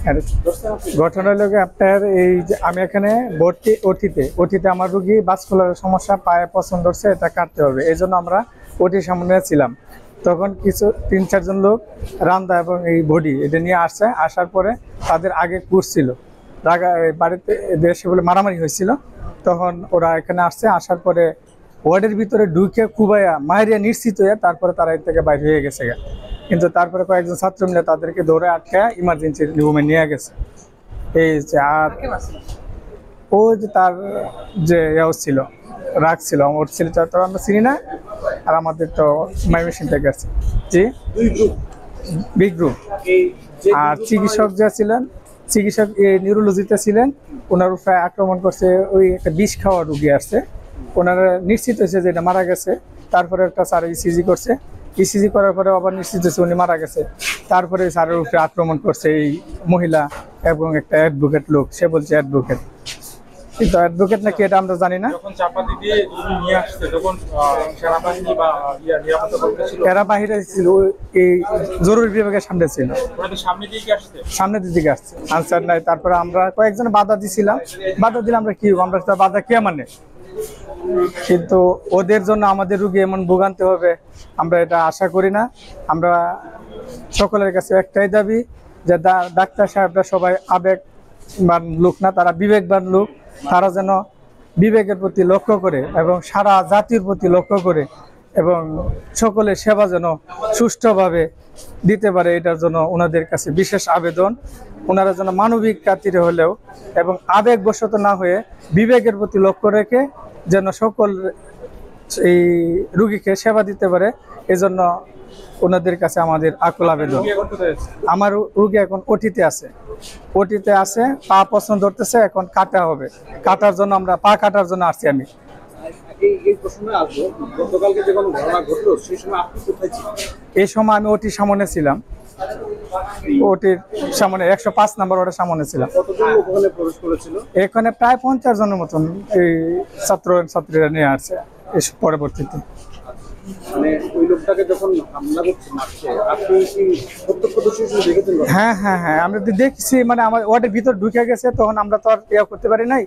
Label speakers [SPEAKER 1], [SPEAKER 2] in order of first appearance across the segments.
[SPEAKER 1] আর ঘটনা হলো কি আপনার এই যে আমি এখানে ভর্তি ওটিতে আমার রুগী বাসকুলারের সমস্যা, পায়ে পছন্দ হচ্ছে, এটা কাটতে হবে, এই জন্য আমরা ওটির সামনে ছিলাম। তখন কিছু 3-4 জন লোক রান্দা এবং এই বডি এটা নিয়ে আসছে। আসার পরে তাদের আগে কোর্স ছিল, বাড়িতে দেশে বলে মারামারি হয়েছিল। তখন ওরা এখানে আসছে, আসার পরে ওয়ার্ডের ভিতরে ঢুকে কুবাইয়া মায়েরিয়া নিশ্চিত হয়ে তারপরে তারা এর থেকে বাইরে হয়ে গেছে। কিন্তু তারপরে কয়েকজন ছাত্র মিলে তাদেরকে দৌড়ে আটকে ইমার্জেন্সি রুমে নিয়ে গেছে। এই যে আর ও যে তার যে ছিল রাখছিল, ওর ছিল তো আমরা চিনি না। আর আমাদের তো মাইমেশিন থেকে আসছে, জি বিগ গ্রুপ। আর চিকিৎসক যা ছিলেন, চিকিৎসক নিউরোলজিতে ছিলেন, ওনার উপরে আক্রমণ করছে। ওই একটা বিষ খাওয়া রুগী আসছে, ওনারা নিশ্চিত হয়েছে যে এটা মারা গেছে। তারপরে একটা স্যার ইসিজি করছে, ইসিজি করার পরে আবার নিশ্চিত হয়েছে উনি মারা গেছে। তারপরে স্যারের উপরে আক্রমণ করছে এই মহিলা এবং একটা অ্যাডভোকেট লোক, সে বলছে অ্যাডভোকেট, কিন্তু অ্যাডভোকেট নাকি এটা আমরা জানি না। এরা বাহিরে ছিল, এই জরুরি বিভাগের সামনে ছিল, সামনের দিকে আসছে, আনসার নাই। তারপরে আমরা কয়েকজন বাধা দিছিলাম, বাধা দিলে আমরা কি, আমরা বাধা কে মানে, কিন্তু ওদের জন্য আমাদের রুগী এমন ভোগান্তি হবে আমরা এটা আশা করি না। আমরা সকলের কাছে একটাই দাবি যে ডাক্তার সাহেবরা সবাই আবেগবান লোক না, তারা বিবেকবান লোক। তারা যেন বিবেকের প্রতি লক্ষ্য করে এবং সারা জাতির প্রতি লক্ষ্য করে এবং সকলের সেবা যেন সুষ্ঠুভাবে দিতে পারে, এটার জন্য ওনাদের কাছে বিশেষ আবেদন। ওনারা যেন মানবিক খাতিরে হলেও এবং আবেগবশত না হয়ে বিবেকের প্রতি লক্ষ্য রেখে যেন সকল এই রুগীকে সেবা দিতে পারে, এজন্য ওনাদের কাছে আমাদের আকুল আবেদন। আমার রুগী এখন ওটিতে আছে, পা পছন্দ ধরতেছে, এখন কাটা হবে, কাটার জন্য আমরা পা কাটার জন্য আসছি। আমি এই সময় আমি ওটির সামনে ছিলাম, ওটির সামনে 105 নম্বর ওটার সামনে ছিলাম। এখানে প্রায় 50 জনের মতন এই ছাত্রীরা নিয়ে আসছে পরবর্তীতে। হ্যাঁ হ্যাঁ হ্যাঁ, আমরা দেখছি, মানে আমার ওয়ার্ডের ভিতর ঢুকে গেছে, তখন আমরা তো আর ইয়া করতে পারি নাই,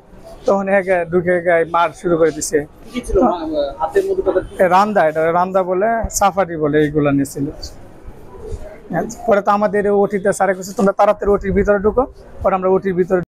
[SPEAKER 1] তখন ঢুকে মার শুরু করে দিছে। রান্দা, এটা রান্দা বলে, সাফারি বলে, এইগুলা নিয়েছিল। পরে তো আমাদের ওটিতে স্যারে কাছে তোমরা তাড়াতাড়ি ওটির ভিতরে ঢুকো, পরে আমরা ওটির ভিতরে